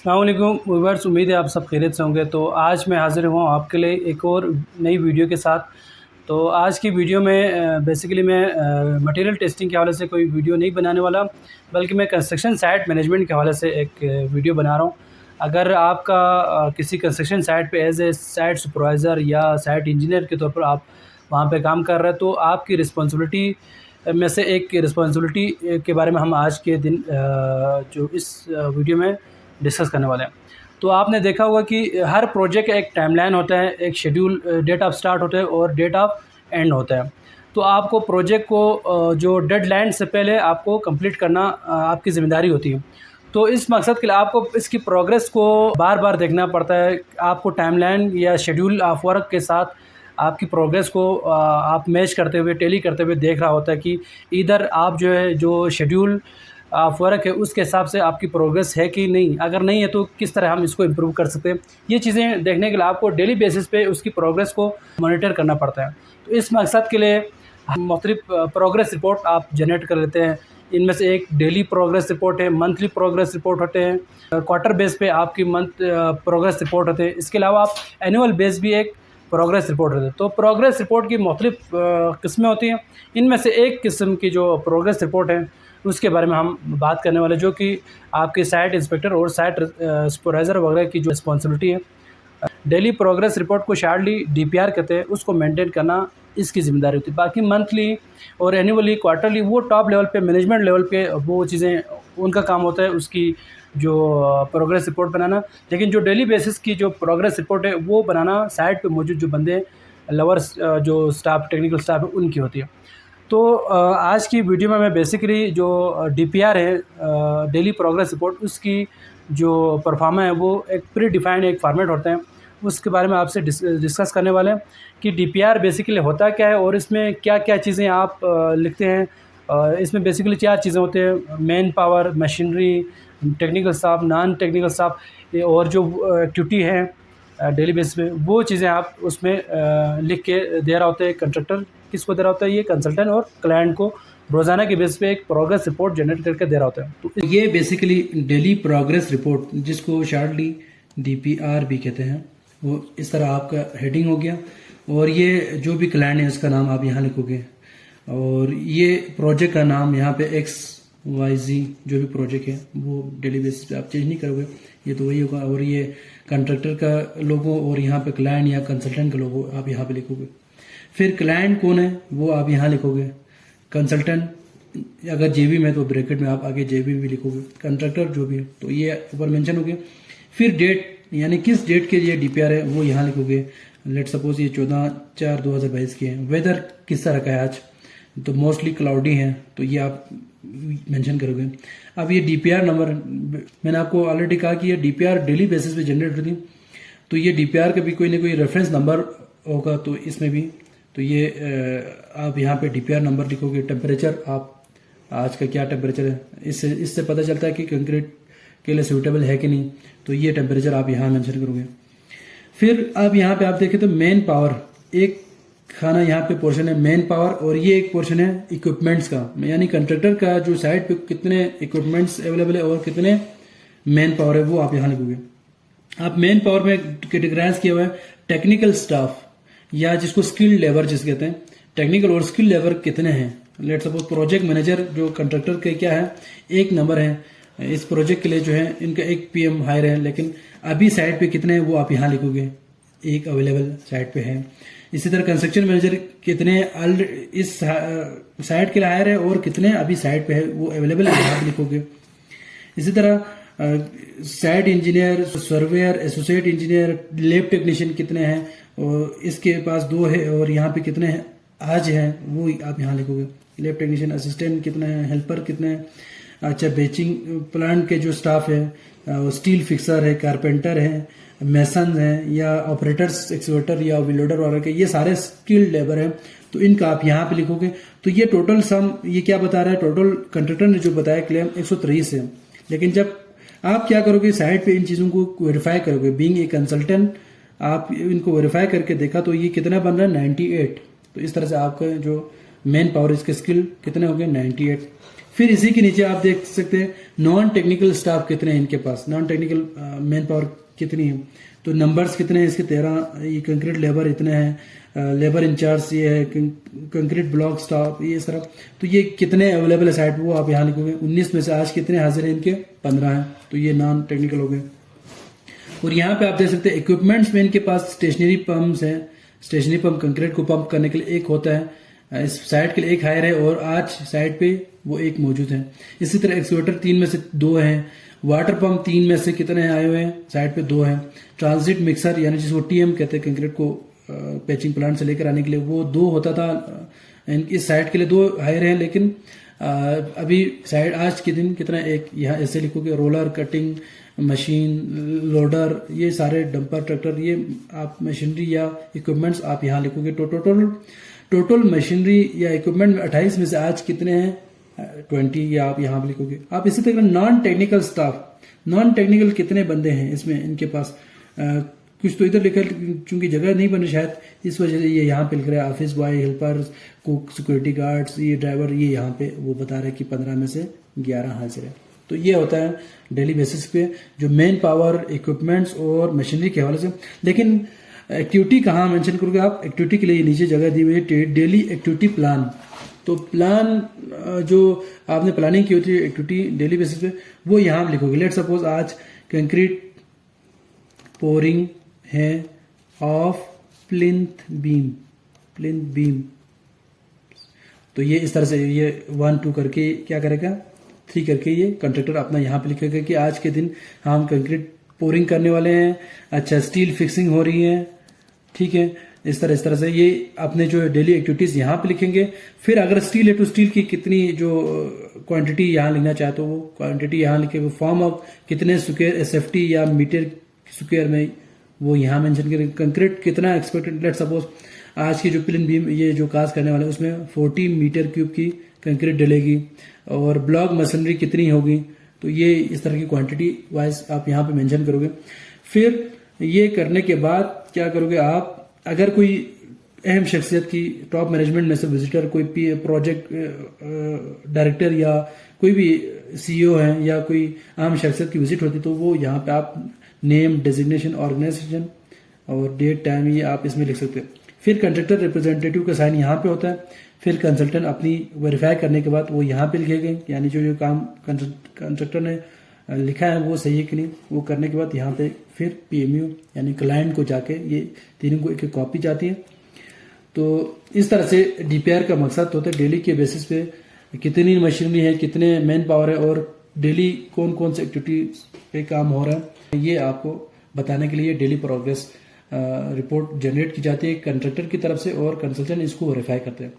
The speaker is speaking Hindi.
अस्सलाम वालेकुम व्यूअर्स, उम्मीद है आप सब खैरियत से होंगे। तो आज मैं हाज़िर हुआ हूँ आपके लिए एक और नई वीडियो के साथ। तो आज की वीडियो में बेसिकली मैं मटेरियल टेस्टिंग के हवाले से कोई वीडियो नहीं बनाने वाला, बल्कि मैं कंस्ट्रक्शन साइट मैनेजमेंट के हवाले से एक वीडियो बना रहा हूँ। अगर आपका किसी कंस्ट्रक्शन साइट पे एज़ ए साइट सुपरवाइज़र या साइट इंजीनियर के तौर पर आप वहाँ पे काम कर रहे हैं, तो आपकी रिस्पॉन्सिबिलिटी में से एक रिस्पॉन्सिबिलिटी के बारे में हम आज के दिन जो इस वीडियो में डिस्कस करने वाले हैं। तो आपने देखा होगा कि हर प्रोजेक्ट का एक टाइमलाइन होता है, एक शेड्यूल, डेट ऑफ स्टार्ट होता है और डेट ऑफ एंड होता है। तो आपको प्रोजेक्ट को जो डेडलाइन से पहले आपको कंप्लीट करना आपकी ज़िम्मेदारी होती है। तो इस मकसद के लिए आपको इसकी प्रोग्रेस को बार-बार देखना पड़ता है। आपको टाइमलाइन या शेड्यूल ऑफ वर्क के साथ आपकी प्रोग्रेस को आप मैच करते हुए, टैली करते हुए देख रहा होता है कि इधर आप जो है जो शेड्यूल वर्क है उसके हिसाब से आपकी प्रोग्रेस है कि नहीं। अगर नहीं है तो किस तरह हम इसको इम्प्रूव कर सकते हैं। ये चीज़ें देखने के लिए आपको डेली बेसिस पे उसकी प्रोग्रेस को मॉनिटर करना पड़ता है। तो इस मकसद के लिए हम मुख्तलिफ प्रोग्रेस रिपोर्ट आप जनरेट कर लेते हैं। इनमें से एक डेली प्रोग्रेस रिपोर्ट है, मंथली प्रोग्रेस रिपोर्ट होते हैं, क्वार्टर बेस पे आपकी मंथ प्रोग्रेस रिपोर्ट होते हैं। इसके अलावा आप एनुअल बेस भी एक प्रोग्रेस रिपोर्ट होते हैं। तो प्रोग्रेस रिपोर्ट की मुख्तलिफ किस्में होती हैं। इनमें से एक किस्म की जो प्रोग्रेस रिपोर्ट है उसके बारे में हम बात करने वाले, जो कि आपके साइट इंस्पेक्टर और साइट सुपरवाइज़र वगैरह की जो रिस्पॉन्सिबिलिटी है। डेली प्रोग्रेस रिपोर्ट को शार्टली डीपीआर कहते हैं, उसको मेंटेन करना इसकी ज़िम्मेदारी होती है। बाकी मंथली और एनुअली, क्वार्टरली वो टॉप लेवल पे, मैनेजमेंट लेवल पे वो चीज़ें उनका काम होता है, उसकी जो प्रोग्रेस रिपोर्ट बनाना। लेकिन जो डेली बेसिस की जो प्रोग्रेस रिपोर्ट है वो बनाना साइट पे मौजूद जो बंदे लवर्स, जो स्टाफ, टेक्निकल स्टाफ है, उनकी होती है। तो आज की वीडियो में मैं बेसिकली जो डीपीआर है, डेली प्रोग्रेस रिपोर्ट, उसकी जो परफॉर्मा है वो एक प्री डिफाइंड एक फॉर्मेट होता है, उसके बारे में आपसे डिस्कस करने वाले हैं कि डीपीआर बेसिकली होता क्या है और इसमें क्या क्या चीज़ें आप लिखते हैं। इसमें बेसिकली 4 चीज़ें होते हैं: man power, machinery, technical staff, non technical staff, और जो एक्टिविटी है डेली बेसिस पे, वो चीज़ें आप उसमें लिख के दे रहा होता है। कंट्रैक्टर किसको दे रहा होता है? ये कंसल्टेंट और क्लाइंट को रोज़ाना के बेस पे एक प्रोग्रेस रिपोर्ट जनरेट करके दे रहा होता है। तो ये बेसिकली डेली प्रोग्रेस रिपोर्ट, जिसको शार्टली डीपीआर भी कहते हैं, वो इस तरह आपका हेडिंग हो गया। और ये जो भी क्लाइंट है उसका नाम आप यहाँ लिखोगे, और ये प्रोजेक्ट का नाम यहाँ पे XYZ जो भी प्रोजेक्ट है वो डेली बेसिस पे आप चेंज नहीं करोगे, ये तो वही होगा। और ये कंट्रैक्टर का लोगो और यहाँ पे क्लाइंट या कंसल्टेंट का लोगो आप यहाँ पे लिखोगे। फिर क्लाइंट कौन है वो आप यहाँ लिखोगे। कंसल्टेंट अगर जेबी में तो ब्रैकेट में आप आगे जेबी भी लिखोगे। कंट्रैक्टर जो भी है तो ये ऊपर मेंशन हो गया। फिर डेट, यानी किस डेट के ये डीपीआर है वो यहाँ लिखोगे। लेट सपोज ये 14/4/2022 की है। वेदर किस तरह का है आज, तो मोस्टली क्लाउडी है, तो ये आप मेंशन करोगे। अब ये डीपीआर नंबर, मैंने आपको ऑलरेडी कहा कि ये डीपीआर डेली बेसिस पे जनरेट होती है, तो ये डीपीआर का भी कोई ना कोई रेफरेंस नंबर होगा, तो इसमें भी तो ये आप यहाँ पे डीपीआर नंबर लिखोगे। टेम्परेचर, आप आज का क्या टेम्परेचर है, इससे पता चलता है कि कंक्रीट के लिए सूटेबल है कि नहीं, तो ये टेम्परेचर आप यहाँ मेंशन करोगे। फिर आप यहाँ पे आप देखें तो मेन पावर, एक खाना यहाँ पे पोर्शन है मेन पावर, और ये एक पोर्शन है इक्विपमेंट्स का, यानी कंट्रैक्टर का जो साइट पे कितने इक्विपमेंट्स अवेलेबल है और कितने मेन पावर है वो आप यहाँ लिखोगे। आप मेन पावर में कैटेगराइज किया हुआ है टेक्निकल स्टाफ, या जिसको स्किल्ड लेबर जिस कहते हैं। टेक्निकल और स्किल्ड लेबर कितने हैं? लेट सपोज प्रोजेक्ट मैनेजर जो कंट्रैक्टर के क्या है, 1 नंबर है इस प्रोजेक्ट के लिए जो है, इनका 1 PM हायर है, लेकिन अभी साइट पे कितने हैं वो आप यहाँ लिखोगे, 1 अवेलेबल साइट पे है। इसी तरह कंस्ट्रक्शन मैनेजर कितने इस साइट के लिए हायर है और कितने अभी साइट पे है वो अवेलेबल है, आप लिखोगे। इसी तरह site engineer, surveyor, associate engineer, lab technician कितने हैं, और इसके पास 2 है और यहाँ पे कितने हैं आज हैं वो आप यहाँ लिखोगे। लैब टेक्नीशियन, असिस्टेंट कितने हैं, हेल्पर कितने हैं। अच्छा, बेचिंग प्लांट के जो स्टाफ है, स्टील फिक्सर है, कारपेंटर है, मेसन है, या ऑपरेटर्स, एक्सवेटर या विलोडर वगैरह के, ये सारे स्किल्ड लेबर हैं, तो इनका आप यहाँ पे लिखोगे। तो ये टोटल सम, ये क्या बता रहा है, टोटल कंट्रैक्टर ने जो बताया क्लेम 123 है। लेकिन जब आप क्या करोगे, साइट पे इन चीजों को वेरीफाई करोगे, बीइंग ए कंसल्टेंट आप इनको वेरीफाई करके देखा तो ये कितना बन रहा है, 98। तो इस तरह से आपका जो मेन पावर, इसके स्किल कितने हो गए, 98। फिर इसी के नीचे आप देख सकते हैं नॉन टेक्निकल स्टाफ कितने हैं इनके पास, नॉन टेक्निकल मैन पावर कितनी है। तो नंबर्स कितने हैं इसके 13, ये कंक्रीट लेबर इतने हैं, लेबर इंचार्ज ये है, कंक्रीट ब्लॉक स्टाफ ये सारा। तो ये कितने अवेलेबल है साइट पे वो आप यहाँ लिखोगे। 19 में से आज कितने हाजिर हैं इनके 15 हैं, तो ये नॉन टेक्निकल हो गए। और यहाँ पे आप देख सकते हैं इक्विपमेंट्स में इनके पास स्टेशनरी पंप्स हैं। स्टेशनरी पंप कंक्रीट को पंप करने के लिए एक होता है, इस साइट के लिए एक हायर है और आज साइट पे वो एक मौजूद है। इसी तरह एक्सकेवेटर 3 में से 2 हैं। वाटर पंप 3 में से कितने आए हुए हैं साइट पे 2 हैं। ट्रांजिट मिक्सर यानी जिसको टीएम कहते हैं कंक्रीट को पैचिंग प्लांट से लेकर आने के लिए, वो 2 होता था। इस साइट के लिए 2 हायर हैं, लेकिन अभी साइट आज के दिन कितना, एक यहाँ ऐसे लिखोगे रोलर, कटिंग मशीन, लोडर, ये सारे डंपर, ट्रैक्टर, ये आप मशीनरी या इक्विपमेंट्स आप यहाँ लिखोगे। टोटल मशीनरी या इक्विपमेंट में 28 में से आज कितने हैं 20, या आप यहाँ लिखोगे। आप इसी तरह non technical staff, non technical कितने बंदे हैं इसमें इनके पास, कुछ तो इधर लिखा चूंकि जगह नहीं बनी शायद इस वजह से ये यहाँ पे लिख रहा है office boy, helper, cook, security guards, ये ड्राइवर, ये यहाँ पे वो बता रहे हैं कि 15 में से 11 हाजिर है। तो ये होता है डेली बेसिस पे जो मेन पावर, इक्विपमेंट्स और मशीनरी के हवाले से। लेकिन एक्टिविटी कहाँ मेंशन करोगे आप, एक्टिविटी के लिए नीचे जगह दी हुई है डेली एक्टिविटी प्लान। तो प्लान जो आपने प्लानिंग की होती है एक्टिविटी डेली बेसिस पे, वो यहाँ लिखोगे। लेट सपोज आज कंक्रीट पोरिंग है ऑफ प्लिंथ बीम, तो ये इस तरह से ये 1 2 करके क्या करेगा, 3 करके ये कंट्रैक्टर अपना यहाँ पे लिखेगा कि आज के दिन हम कंक्रीट पोरिंग करने वाले हैं। अच्छा, स्टील फिक्सिंग हो रही है, ठीक है। इस तरह से ये अपने जो डेली एक्टिविटीज यहाँ पे लिखेंगे। फिर अगर स्टील है तो स्टील की कितनी जो क्वांटिटी यहाँ लिखना चाहे तो वो क्वांटिटी यहाँ लिखेंगे। फॉर्म ऑफ कितने स्क्वायर एसएफटी या मीटर स्क्वायर में वो यहाँ मेंशन करेंगे। कंक्रीट कितना एक्सपेक्टेड, लेट सपोज आज की जो प्लिन बीम ये जो कास्ट करने वाले उसमें 40 मीटर क्यूब की कंक्रीट डलेगी और ब्लॉक मशीनरी कितनी होगी, तो ये इस तरह की क्वांटिटी वाइज आप यहाँ पे मेंशन करोगे। फिर ये करने के बाद क्या करोगे आप, अगर कोई अहम शख्सियत की टॉप मैनेजमेंट में से विजिटर, कोई प्रोजेक्ट डायरेक्टर या कोई भी सीईओ है या कोई आम शख्सियत की विजिट होती तो वो यहाँ पे आप नेम, डेजिग्नेशन, ऑर्गेनाइजेशन और डेट, टाइम ये आप इसमें लिख सकते हैं। फिर कंट्रैक्टर रिप्रेजेंटेटिव का साइन यहाँ पे होता है। फिर कंसल्टेंट अपनी वेरीफाई करने के बाद वो यहाँ पे लिखेंगे, यानी जो काम कंट्रैक्टर ने लिखा है वो सही है कि नहीं, वो करने के बाद यहाँ पे फिर पीएमयू यानी क्लाइंट को जाके ये तीनों को एक कॉपी जाती है। तो इस तरह से डीपीआर का मकसद होता है डेली के बेसिस पे कितनी मशीनरी है, कितने मैन पावर है और डेली कौन कौन से एक्टिविटी पे काम हो रहा है, ये आपको बताने के लिए डेली प्रोग्रेस रिपोर्ट जनरेट की जाती है कंट्रैक्टर की तरफ से और कंसल्टेंट इसको वेरीफाई करते हैं।